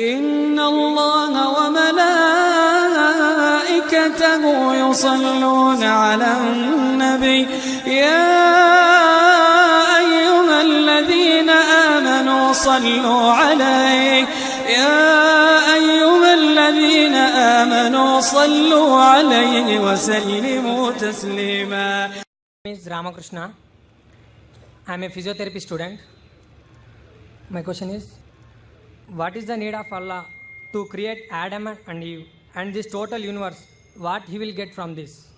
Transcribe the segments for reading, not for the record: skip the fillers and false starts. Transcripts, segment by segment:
إن الله وملائكته يصلون على النبي يا أيها الذين آمنوا صلوا عليه وسلموا تسليما. My name is Ramakrishna. I am a physiotherapy student. My question is, what is the need of Allah to create Adam and Eve and this total universe? What he will get from this?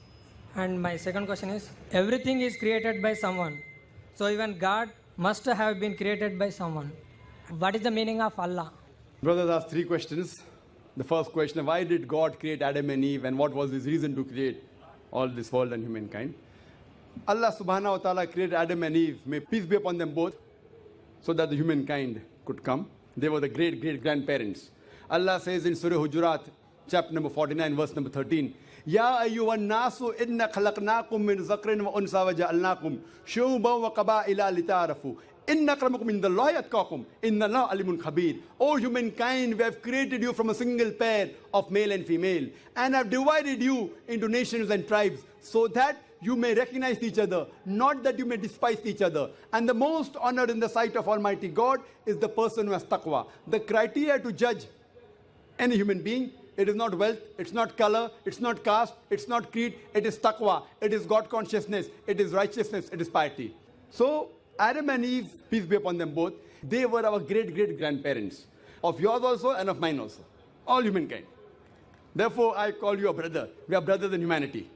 And my second question is, everything is created by someone. So even God must have been created by someone. What is the meaning of Allah? Brothers asked three questions. The first question, why did God create Adam and Eve and what was his reason to create all this world and humankind? Allah subhanahu wa ta'ala created Adam and Eve, may peace be upon them both, so that the humankind could come. They were the great-great-grandparents. Allah says in Surah Hujurat, chapter number 49, verse number 13, Ya ayyuhan nasu inna khalaqnakum min zakrin wa unsa wa ja'alnakum shu'uban wa qaba'ila lita'arafu. Inna akramakum indallahi atqakum. Inna Allaha alimun khabir. O humankind, we have created you from a single pair of male and female and have divided you into nations and tribes so that you may recognize each other, not that you may despise each other. And the most honored in the sight of Almighty God is the person who has taqwa. The criteria to judge any human being, it is not wealth, it's not color, it's not caste, it's not creed, it is taqwa, it is God consciousness, it is righteousness, it is piety. So Adam and Eve, peace be upon them both, they were our great-great-grandparents, of yours also and of mine also, all humankind. Therefore, I call you a brother. We are brothers in humanity.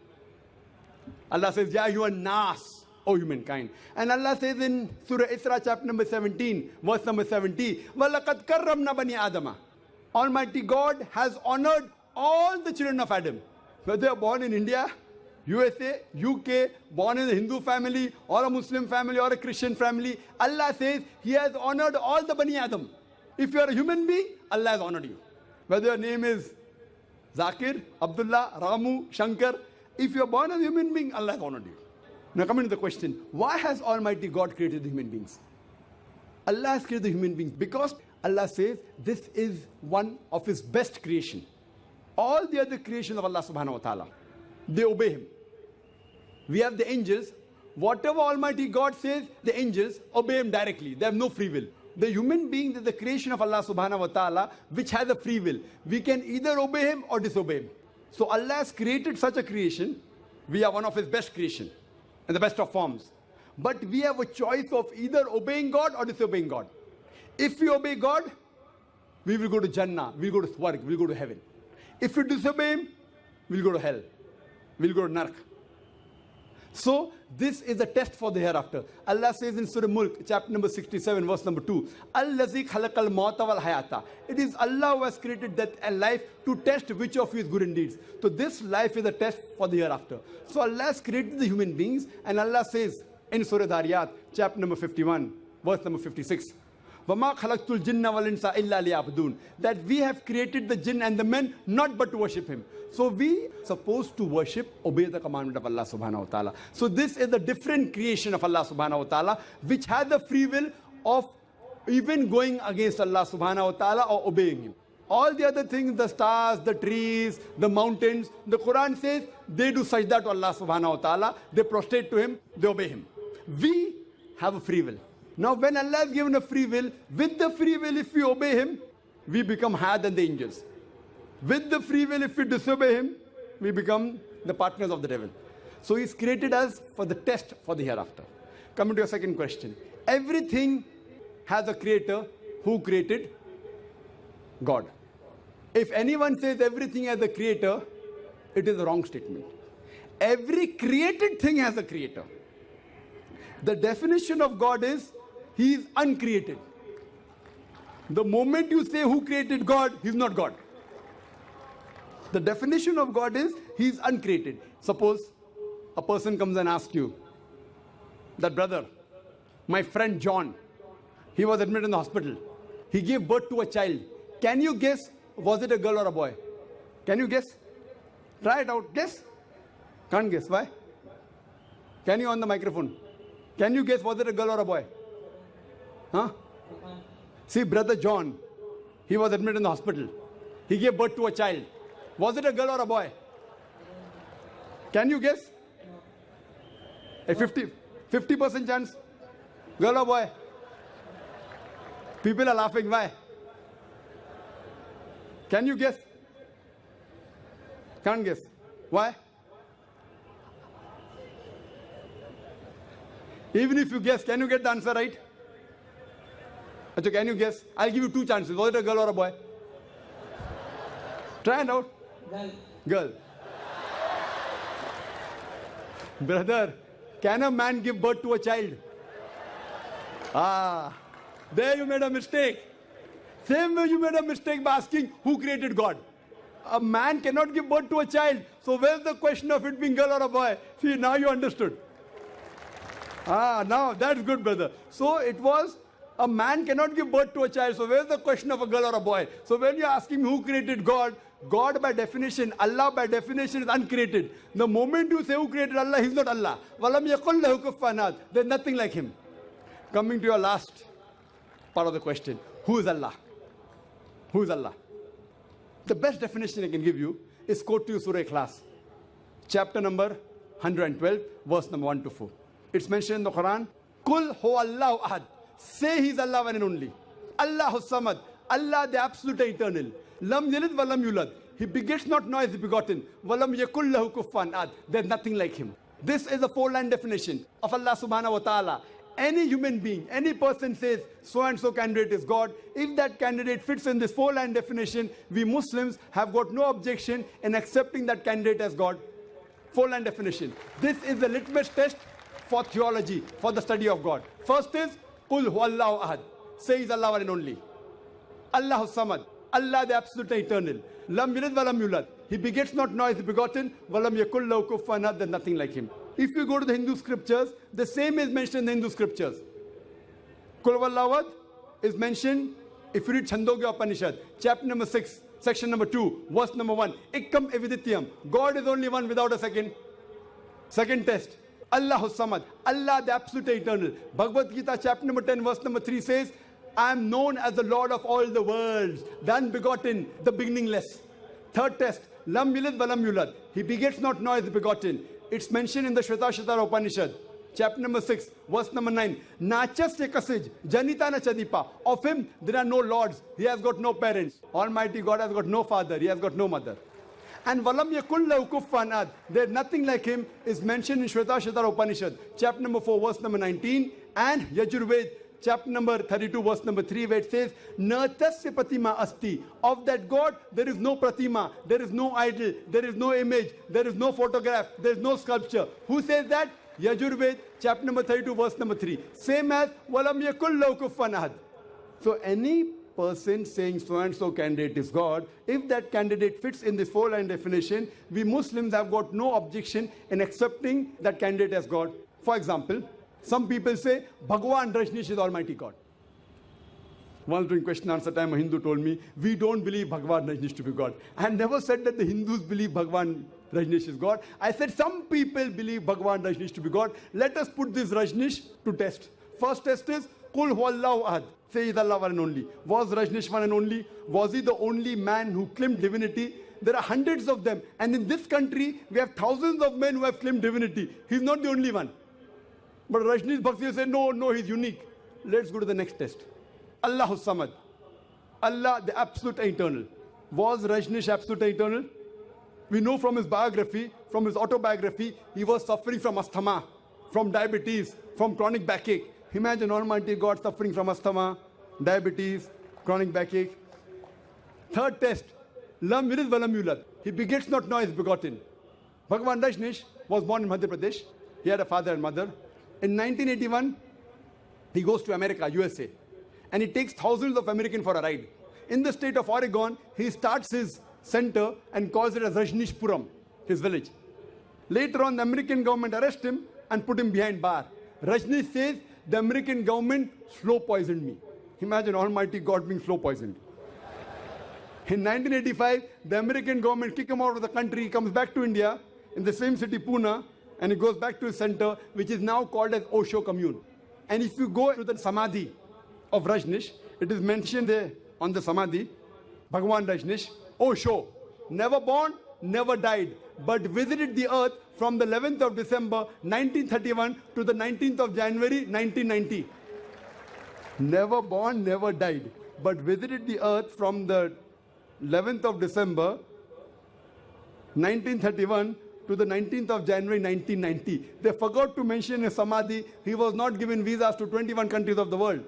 Allah says, Ya ayyuhan nas, O humankind. And Allah says in Surah Isra, chapter number 17, verse number 70, وَلَقَدْ كَرَّمْنَا بَنِي آدَمَ. Almighty God has honored all the children of Adam. Whether they are born in India, USA, UK, born in a Hindu family, or a Muslim family, or a Christian family, Allah says He has honored all the Bani Adam. If you are a human being, Allah has honored you. Whether your name is Zakir, Abdullah, Ramu, Shankar, if you are born as a human being, Allah has honored you. Now coming to the question, why has Almighty God created the human beings? Allah has created the human beings because Allah says this is one of His best creation. All the other creations of Allah subhanahu wa ta'ala, they obey Him. We have the angels. Whatever Almighty God says, the angels obey Him directly. They have no free will. The human being is the creation of Allah subhanahu wa ta'ala, which has a free will. We can either obey Him or disobey Him. So Allah has created such a creation. We are one of His best creation and the best of forms. But we have a choice of either obeying God or disobeying God. If we obey God, we will go to Jannah, we will go to Swarg, we will go to heaven. If we disobey Him, we will go to hell, we will go to Nark. So this is a test for the hereafter. Allah says in Surah Mulk, chapter number 67, verse number 2, Allazi khalaqal mauta wal hayata. It is Allah who has created death and life to test which of you is good in deeds. So this life is a test for the hereafter. So Allah has created the human beings, and Allah says in Surah Dhariyat, chapter number 51, verse number 56, وَمَا خَلَقْتُ الْجِنَّ وَالْإِنسَ إِلَّا لِيَعْبُدُونَ. That we have created the jinn and the men not but to worship Him. So we are supposed to worship, obey the commandment of Allah subhanahu wa ta'ala. So this is the different creation of Allah subhanahu wa ta'ala, which has the free will of even going against Allah subhanahu wa ta'ala or obeying Him. All the other things, the stars, the trees, the mountains, the Quran says they do sajda to Allah subhanahu wa ta'ala, they prostrate to Him, they obey Him. We have a free will. Now when Allah has given a free will, with the free will if we obey Him, we become higher than the angels. With the free will if we disobey Him, we become the partners of the devil. So He's created us for the test for the hereafter. Coming to your second question. Everything has a creator. Who created? God. If anyone says everything has a creator, it is a wrong statement. Every created thing has a creator. The definition of God is He is uncreated. The moment you say who created God, He's not God. The definition of God is He is uncreated. Suppose a person comes and asks you, that brother, my friend John, he was admitted in the hospital. He gave birth to a child. Can you guess, was it a girl or a boy? Can you guess? Try it out. Guess? Can't guess. Why? Can you on the microphone? Can you guess, was it a girl or a boy? Huh? See, brother John, He was admitted in the hospital. He gave birth to a child. Was it a girl or a boy? Can you guess? A 50% chance? Girl or boy? People are laughing. Why? Can you guess? Can't guess. Why? Even if you guess, can you get the answer right? Achha, can you guess? I'll give you two chances. Was it a girl or a boy? Try it out. Girl. Brother, can a man give birth to a child? There you made a mistake. Same way you made a mistake by asking who created God. A man cannot give birth to a child. So where's the question of it being girl or a boy? See, now you understood. Now that's good, brother. So it was a man cannot give birth to a child. So where's the question of a girl or a boy? So when you're asking who created God, God by definition, Allah by definition is uncreated. The moment you say who created Allah, He's not Allah. Walam yakul lahu kufuwan ahad. There's nothing like Him. Coming to your last part of the question. Who is Allah? Who is Allah? The best definition I can give you is quote to you Surah Ikhlas. Chapter number 112, verse number 1 to 4. It's mentioned in the Quran. Kul hu Allahu ahad. Say He's Allah one and only. Allahu samad. Allah the absolute eternal. Lam yalid wa lam yulad. He begets not nor is he begotten. Walam yakul lahu kufuwan ahad. There's nothing like Him. This is a four-line definition of Allah subhanahu wa ta'ala. Any human being, any person says so and so candidate is God. If that candidate fits in this four-line definition, we Muslims have got no objection in accepting that candidate as God. Four-line definition. This is the litmus test for theology, for the study of God. First is Qul huwallahu ahad. Say He's Allah one and only. Allahu samad. Allah the absolute eternal. Lam yalid wa lam yulad. He begets not nor is he begotten. Walam yakul lahu kufuwan ahad. There's nothing like Him. If you go to the Hindu scriptures, the same is mentioned in the Hindu scriptures. Kul huwallahu ahad is mentioned if you read Chandogya Upanishad, chapter number 6, section number 2, verse number 1. Ikkam evidityam. God is only one without a second. Second test. Allahu samad. Allah the absolute eternal. Bhagavad Gita chapter number 10, verse number 3 says, I am known as the Lord of all the worlds, the unbegotten, the beginningless. Third test. Lam yalid wa lam yulad. He begets not nor is begotten. It's mentioned in the Shvetasvatara Upanishad, chapter number 6, verse number 9. Nachasya kasij, janita na chadipa. Of Him there are no lords. He has got no parents. Almighty God has got no father. He has got no mother. And walam yakul lahu kufuwan ahad. There is nothing like Him is mentioned in Shvetasvatara Upanishad, chapter number 4, verse number 19. And Yajurved, chapter number 32, verse number 3, where it says, Na tasya pratima asti. Of that God, there is no pratima, there is no idol, there is no image, there is no photograph, there is no sculpture. Who says that? Yajurved, chapter number 32, verse number 3. Same as, Walam yakul lahu kufuwan ahad. So any person saying so and so candidate is God, if that candidate fits in this four-line definition, we Muslims have got no objection in accepting that candidate as God. For example, some people say, Bhagwan Rajneesh is Almighty God. Once during question answer time, a Hindu told me, we don't believe Bhagwan Rajneesh to be God. I had never said that the Hindus believe Bhagwan Rajneesh is God. I said some people believe Bhagwan Rajneesh to be God. Let us put this Rajneesh to test. First test is, Qul huwallahu ahad. Say He's Allah one and only. Was Rajneesh one and only? Was he the only man who claimed divinity? There are hundreds of them. And in this country, we have thousands of men who have claimed divinity. He's not the only one. But Rajneesh Bhaksi said, no, he's unique. Let's go to the next test. Allahu samad. Allah, the absolute eternal. Was Rajneesh absolute eternal? We know from his biography, from his autobiography, he was suffering from asthma, from diabetes, from chronic backache. Imagine Almighty God suffering from asthma, diabetes, chronic backache. Third test. Lam yalid wa lam yulad. He begets not nor is begotten. Bhagwan Rajneesh was born in Madhya Pradesh. He had a father and mother. In 1981, he goes to America, USA. And he takes thousands of Americans for a ride. In the state of Oregon, he starts his center and calls it as Rajneeshpuram, his village. Later on, the American government arrests him and put him behind bar. Rajneesh says, the American government slow poisoned me. Imagine Almighty God being slow poisoned. In 1985, the American government kicked him out of the country. He comes back to India in the same city, Pune, and he goes back to his center, which is now called as Osho Commune. And if you go to the Samadhi of Rajneesh, it is mentioned there on the Samadhi, Bhagavan Rajneesh, Osho, never born, never died, but visited the earth from the 11th of December 1931 to the 19th of January 1990. Never born, never died, but visited the earth from the 11th of December 1931 to the 19th of January 1990. They forgot to mention in Samadhi, he was not given visas to 21 countries of the world.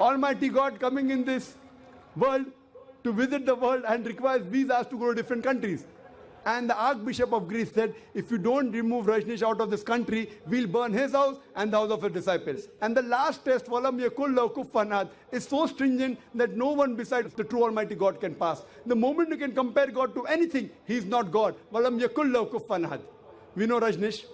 Almighty God coming in this world to visit the world and requires visas to go to different countries. And the Archbishop of Greece said, if you don't remove Rajneesh out of this country, we'll burn his house and the house of his disciples. And the last test, Walam yakul lahu kufuwan ahad, is so stringent that no one besides the true Almighty God can pass. The moment you can compare God to anything, he is not God. Walam yakul lahu kufuwan ahad. We know Rajneesh,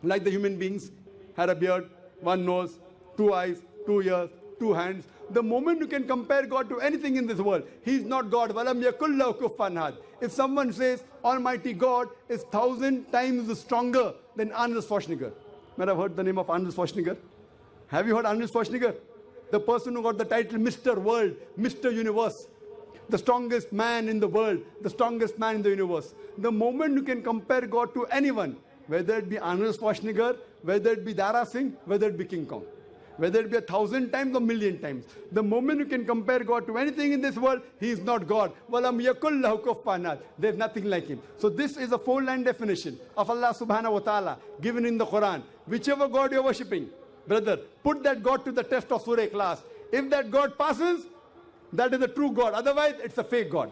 like the human beings, had a beard, one nose, two eyes, 2 ears, 2 hands. The moment you can compare God to anything in this world, he is not God. Walam yakul lahu kufuwan ahad. If someone says Almighty God is 1,000 times stronger than Arnold Schwarzenegger. Might have heard the name of Arnold Schwarzenegger? Have you heard Arnold Schwarzenegger? The person who got the title Mr. World, Mr. Universe. The strongest man in the world, the strongest man in the universe. The moment you can compare God to anyone, whether it be Arnold Schwarzenegger, whether it be Dara Singh, whether it be King Kong, whether it be 1,000 times or 1,000,000 times. The moment you can compare God to anything in this world, he is not God. Walam yakul lahu kufuwan ahad. There is nothing like him. So this is a 4-line definition of Allah subhanahu wa ta'ala given in the Quran. Whichever God you are worshipping, brother, put that God to the test of Surah Ikhlas. If that God passes, that is the true God. Otherwise, it's a fake God.